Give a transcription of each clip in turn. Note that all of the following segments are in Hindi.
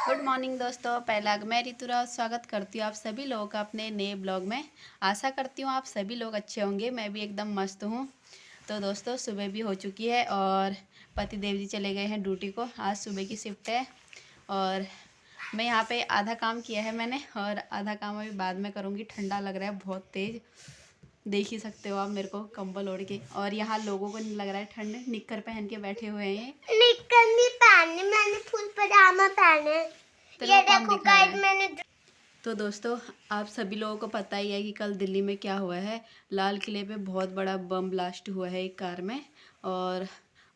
गुड मॉर्निंग दोस्तों, पहला मैं ऋतुरा स्वागत करती हूँ आप सभी लोगों का अपने नए ब्लॉग में। आशा करती हूँ आप सभी लोग अच्छे होंगे। मैं भी एकदम मस्त हूँ। तो दोस्तों सुबह भी हो चुकी है और पति देव जी चले गए हैं ड्यूटी को। आज सुबह की शिफ्ट है और मैं यहाँ पे आधा काम किया है मैंने और आधा काम अभी बाद में करूँगी। ठंडा लग रहा है बहुत तेज़, देख ही सकते हो आप मेरे को कंबल ओढ़ के। और यहाँ लोगों को नहीं लग रहा है ठंड, निक्कर पहन के बैठे हुए हैं। निक्कर नहीं पहने, मैंने फुल पजामा पहने। ये देखो गाइस मैंने। तो दोस्तों आप सभी लोगों को पता ही है कि कल दिल्ली में क्या हुआ है। लाल किले पे बहुत बड़ा बम ब्लास्ट हुआ है एक कार में और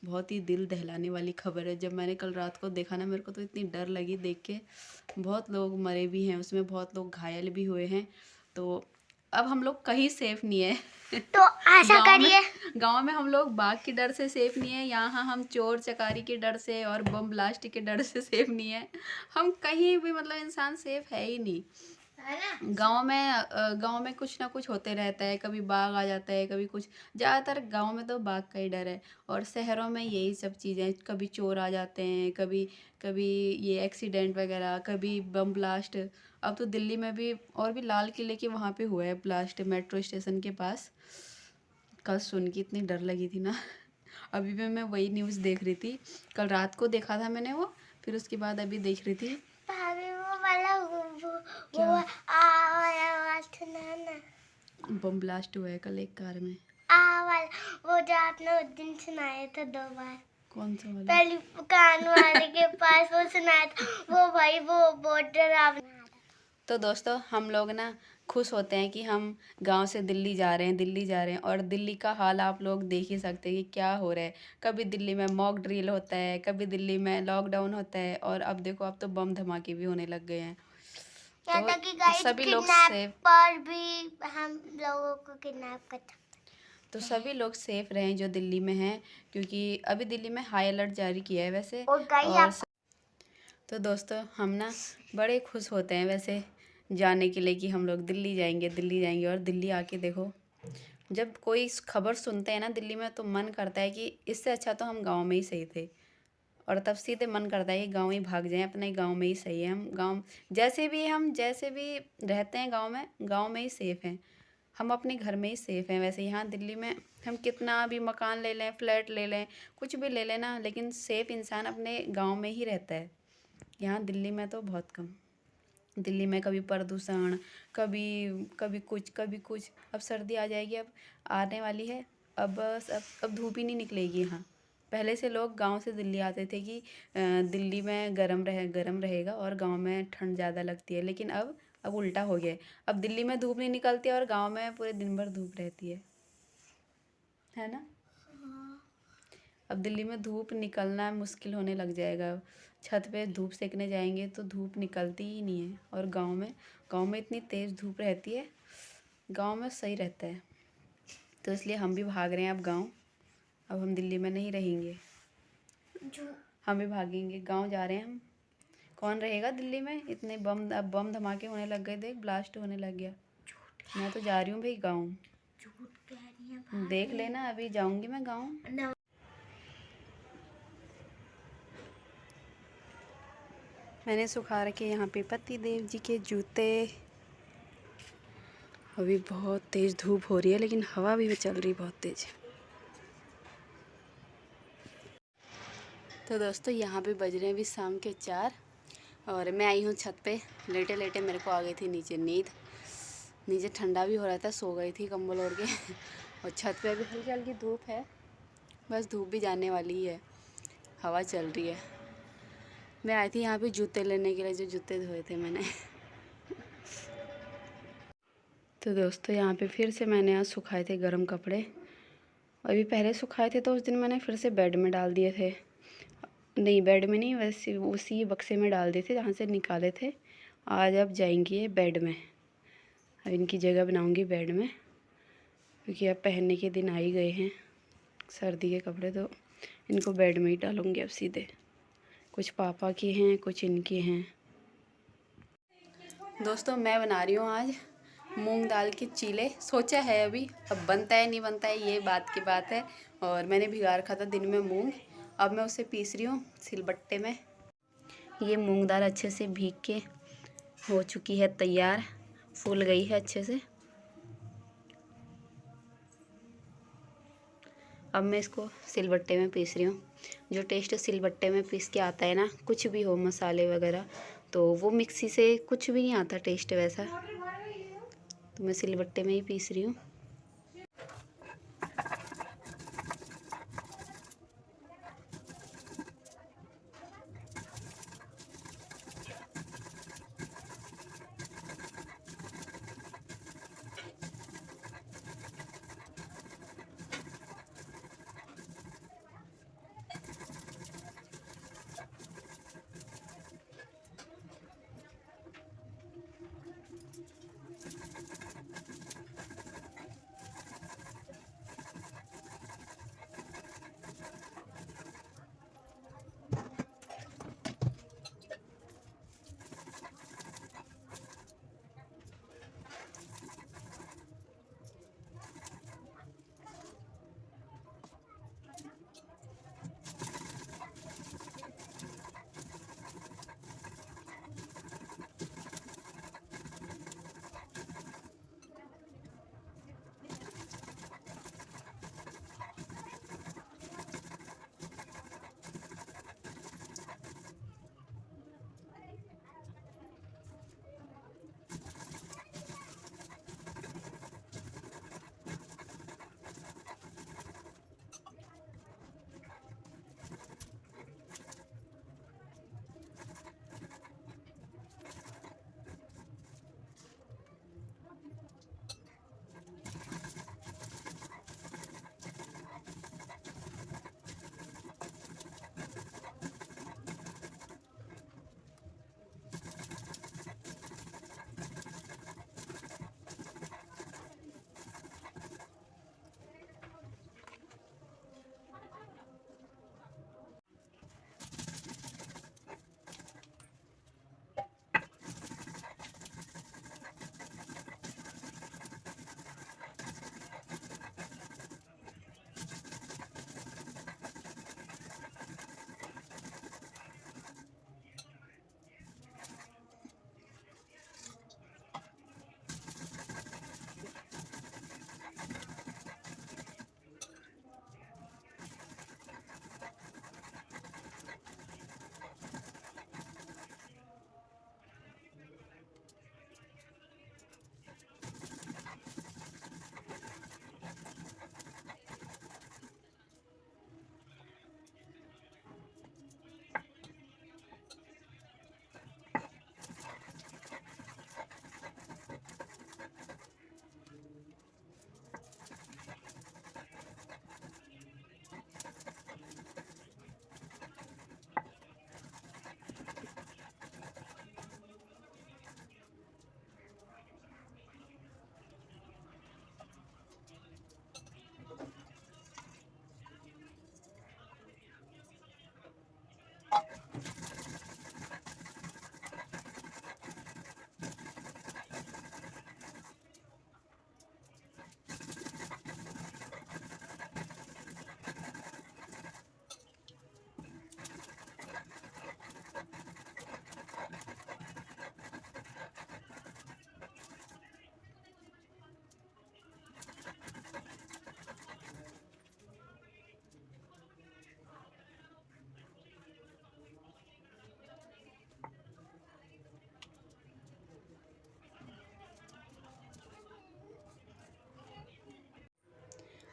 बहुत ही दिल दहलाने वाली खबर है। जब मैंने कल रात को देखा ना, मेरे को तो इतनी डर लगी देख के। बहुत लोग मरे भी हैं उसमें, बहुत लोग घायल भी हुए हैं। तो अब हम लोग कहीं सेफ नहीं है। तो आशा करिए गांव में हम लोग बाघ के डर से सेफ नहीं है। यहाँ हम चोर चकारी के डर से और बम ब्लास्ट के डर से सेफ नहीं है। हम कहीं भी मतलब इंसान सेफ है ही नहीं। गांव में कुछ ना कुछ होते रहता है, कभी बाघ आ जाता है, कभी कुछ। ज़्यादातर गांव में तो बाघ का ही डर है और शहरों में यही सब चीज़ें, कभी चोर आ जाते हैं, कभी कभी ये एक्सीडेंट वगैरह, कभी बम ब्लास्ट। अब तो दिल्ली में भी और भी लाल किले के वहाँ पे हुआ है ब्लास्ट, मेट्रो स्टेशन के पास। कल सुन के इतनी डर लगी थी ना। अभी भी मैं वही न्यूज़ देख रही थी। कल रात को देखा था मैंने वो, फिर उसके बाद अभी देख रही थी। बम ब्लास्ट हुआ है कल एक कार में। वो जो आपने उस दिन सुनाया था 2 बार। कौन सा वाला? पहली कान वाले के पास वो सुनाया था, वो भाई वो बहुत डरावना। तो दोस्तों हम लोग ना खुश होते हैं कि हम गांव से दिल्ली जा रहे हैं और दिल्ली का हाल आप लोग देख ही सकते हैं कि क्या हो रहा है। कभी दिल्ली में मॉक ड्रिल होता है, कभी दिल्ली में लॉकडाउन होता है और अब देखो अब तो बम धमाके भी होने लग गए हैं। तो सभी लोग सेफ, पर भी हम लोगों को किडनैप करते। तो सभी लोग सेफ रहें जो दिल्ली में हैं, क्योंकि अभी दिल्ली में हाई अलर्ट जारी किया है वैसे। और तो दोस्तों हम ना बड़े खुश होते हैं वैसे जाने के लिए कि हम लोग दिल्ली जाएंगे। और दिल्ली आके देखो, जब कोई खबर सुनते हैं ना दिल्ली में, तो मन करता है कि इससे अच्छा तो हम गांव में ही सही थे। और तब सीधे मन करता है कि गांव ही भाग जाएं, अपने गांव में ही सही है। हम गांव जैसे भी रहते हैं गांव में ही सेफ़ हैं। हम अपने घर में ही सेफ़ हैं। वैसे यहाँ दिल्ली में हम कितना भी मकान ले लें, फ्लैट ले लें, कुछ भी ले लें ना, लेकिन सेफ़ इंसान अपने गांव में ही रहता है। यहाँ दिल्ली में तो बहुत कम। दिल्ली में कभी प्रदूषण, कभी कभी कुछ। अब सर्दी आ जाएगी, अब आने वाली है। अब धूप ही नहीं निकलेगी यहाँ। पहले से लोग गांव से दिल्ली आते थे कि दिल्ली में गरम रहेगा और गांव में ठंड ज़्यादा लगती है। लेकिन अब उल्टा हो गया है। अब दिल्ली में धूप नहीं निकलती और गांव में पूरे दिन भर धूप रहती है ना। अब दिल्ली में धूप निकलना मुश्किल होने लग जाएगा। छत पे धूप सेकने जाएंगे तो धूप निकलती ही नहीं है। और गांव में इतनी तेज़ धूप रहती है। गांव में सही रहता है, तो इसलिए हम भी भाग रहे हैं अब गांव। अब हम दिल्ली में नहीं रहेंगे, हम भी भागेंगे, गांव जा रहे हैं हम। कौन रहेगा दिल्ली में? इतने बम धमाके होने लग गए, देख ब्लास्ट होने लग गया। मैं तो जा रही हूँ भाई गाँव। देख लेना, अभी जाऊँगी मैं गाँव। मैंने सुखा रखे यहाँ पे पति देव जी के जूते। अभी बहुत तेज़ धूप हो रही है, लेकिन हवा भी चल रही बहुत तेज़। तो दोस्तों यहाँ पे बज रहे हैं अभी शाम के 4 और मैं आई हूँ छत पे। लेटे लेटे मेरे को आ गई थी नीचे नींद। नीचे ठंडा भी हो रहा था, सो गई थी कंबल ओढ़ के। और छत पे अभी हल्की हल्की धूप है, बस धूप भी जाने वाली ही है, हवा चल रही है। मैं आई थी यहाँ पे जूते लेने के लिए, जो जूते धोए थे मैंने। तो दोस्तों यहाँ पे फिर से मैंने आज सुखाए थे गर्म कपड़े। अभी पहले सुखाए थे तो उस दिन मैंने फिर से बेड में डाल दिए थे। नहीं, बेड में नहीं, वैसे उसी बक्से में डाल दिए थे जहाँ से निकाले थे। आज अब जाएंगी ये बेड में। अब इनकी जगह बनाऊंगी बेड में, क्योंकि अब पहनने के दिन आ ही गए हैं सर्दी के कपड़े, तो इनको बेड में ही डालूंगी अब सीधे। कुछ पापा के हैं, कुछ इनके हैं। दोस्तों मैं बना रही हूँ आज मूंग दाल के चीले। सोचा है अभी, अब बनता है नहीं बनता है ये बात की बात है। और मैंने भिगा रखा था दिन में मूंग, अब मैं उसे पीस रही हूँ सिलबट्टे में। ये मूंग दाल अच्छे से भीग के हो चुकी है तैयार, फूल गई है अच्छे से। अब मैं इसको सिलबट्टे में पीस रही हूँ। जो टेस्ट सिलबट्टे में पीस के आता है ना, कुछ भी हो मसाले वगैरह, तो वो मिक्सी से कुछ भी नहीं आता टेस्ट वैसा। तो मैं सिलबट्टे में ही पीस रही हूँ।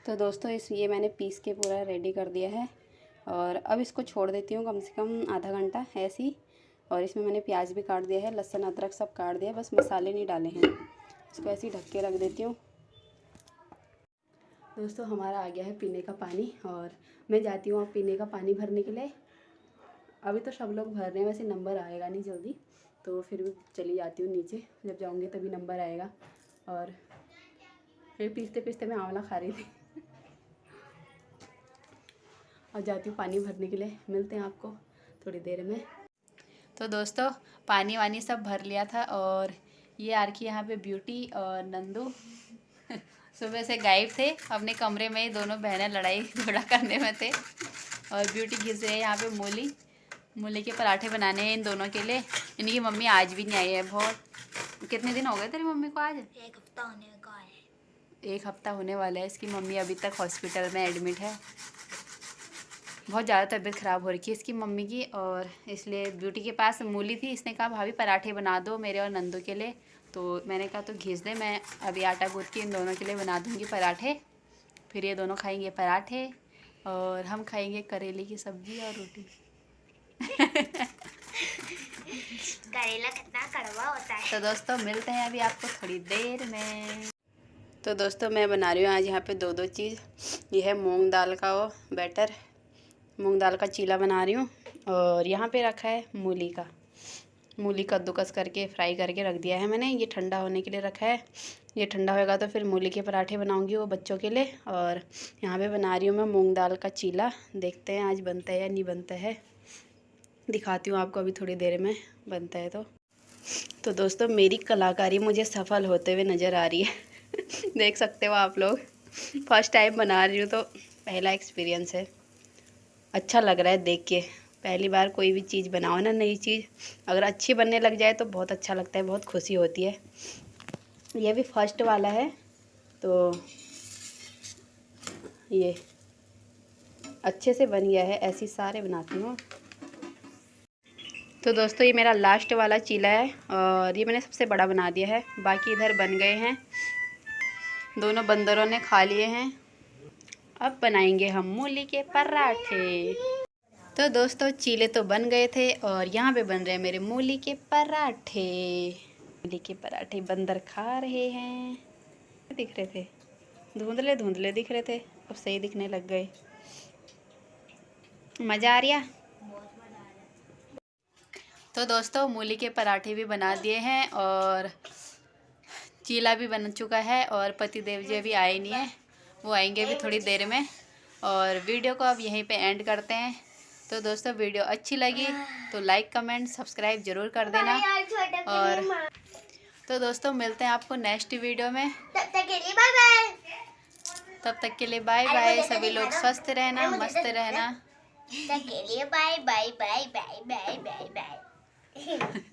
तो दोस्तों ये मैंने पीस के पूरा रेडी कर दिया है और अब इसको छोड़ देती हूँ कम से कम आधा घंटा ऐसे ही। और इसमें मैंने प्याज भी काट दिया है, लहसुन अदरक सब काट दिया है, बस मसाले नहीं डाले हैं। इसको ऐसे ही ढक के रख देती हूँ। दोस्तों हमारा आ गया है पीने का पानी और मैं जाती हूँ अब पीने का पानी भरने के लिए। अभी तो सब लोग भर रहे हैं, वैसे नंबर आएगा नहीं जल्दी, तो फिर भी चली जाती हूँ नीचे, जब जाऊँगी तभी नंबर आएगा। और फिर पीसते पीसते मैं आंवला खा रही थी। और जाती हूँ पानी भरने के लिए, मिलते हैं आपको थोड़ी देर में। तो दोस्तों पानी वानी सब भर लिया था और ये आरकी यहाँ पे ब्यूटी और नंदू सुबह से गायब थे अपने कमरे में ही, दोनों बहनें लड़ाई झगड़ा करने में थे। और ब्यूटी घिस रही है यहाँ पे मूली, मूली के पराठे बनाने हैं इन दोनों के लिए। इनकी मम्मी आज भी नहीं आई है। बहुत कितने दिन हो गए तेरी मम्मी को? आज 1 हफ्ता होने का है। 1 हफ्ता होने वाला है। इसकी मम्मी अभी तक हॉस्पिटल में एडमिट है। बहुत ज़्यादा तबीयत ख़राब हो रखी है इसकी मम्मी की, और इसलिए ब्यूटी के पास मूली थी। इसने कहा भाभी पराठे बना दो मेरे और नंदू के लिए। तो मैंने कहा तो घिस दे, मैं अभी आटा गूँथ के इन दोनों के लिए बना दूँगी पराठे। फिर ये दोनों खाएंगे पराठे और हम खाएंगे करेले की सब्ज़ी और रोटी। करेला कितना कड़वा होता है। तो दोस्तों मिलते हैं अभी आपको थोड़ी देर में। तो दोस्तों मैं बना रही हूँ आज यहाँ पे दो चीज़। ये है मूंग दाल का वो बैटर, मूंग दाल का चीला बना रही हूँ। और यहाँ पे रखा है मूली कद्दूकस करके फ्राई करके रख दिया है मैंने। ये ठंडा होने के लिए रखा है। ये ठंडा होएगा तो फिर मूली के पराठे बनाऊँगी वो बच्चों के लिए। और यहाँ पे बना रही हूँ मैं मूंग दाल का चीला। देखते हैं आज बनता है या नहीं बनता है, दिखाती हूँ आपको अभी थोड़ी देर में बनता है तो दोस्तों मेरी कलाकारी मुझे सफल होते हुए नज़र आ रही है। देख सकते हो आप लोग। फर्स्ट टाइम बना रही हूँ तो पहला एक्सपीरियंस है। अच्छा लग रहा है देख के। पहली बार कोई भी चीज़ बनाओ ना, नई चीज़ अगर अच्छी बनने लग जाए तो बहुत अच्छा लगता है, बहुत खुशी होती है। ये भी फर्स्ट वाला है तो ये अच्छे से बन गया है। ऐसी सारे बनाती हूँ। तो दोस्तों ये मेरा लास्ट वाला चीला है और ये मैंने सबसे बड़ा बना दिया है। बाकी इधर बन गए हैं, दोनों बंदरों ने खा लिए हैं। अब बनाएंगे हम मूली के पराठे। तो दोस्तों चीले तो बन गए थे और यहाँ पे बन रहे हैं मेरे मूली के पराठे। मूली के पराठे बंदर खा रहे हैं। दिख रहे थे, धुंधले धुंधले दिख रहे थे, अब सही दिखने लग गए। मज़ा आ रहा। तो दोस्तों मूली के पराठे भी बना दिए हैं और चीला भी बन चुका है। और पतिदेव जी अभी आए नहीं है, वो आएंगे अभी थोड़ी देर में। और वीडियो को अब यहीं पे एंड करते हैं। तो दोस्तों वीडियो अच्छी लगी तो लाइक कमेंट सब्सक्राइब ज़रूर कर देना। और तो दोस्तों मिलते हैं आपको नेक्स्ट वीडियो में। तब तक के लिए बाय बाय। तब तक के लिए बाय बाय। सभी लोग स्वस्थ रहना, मस्त रहना। तब के लिए bye bye bye bye bye bye bye.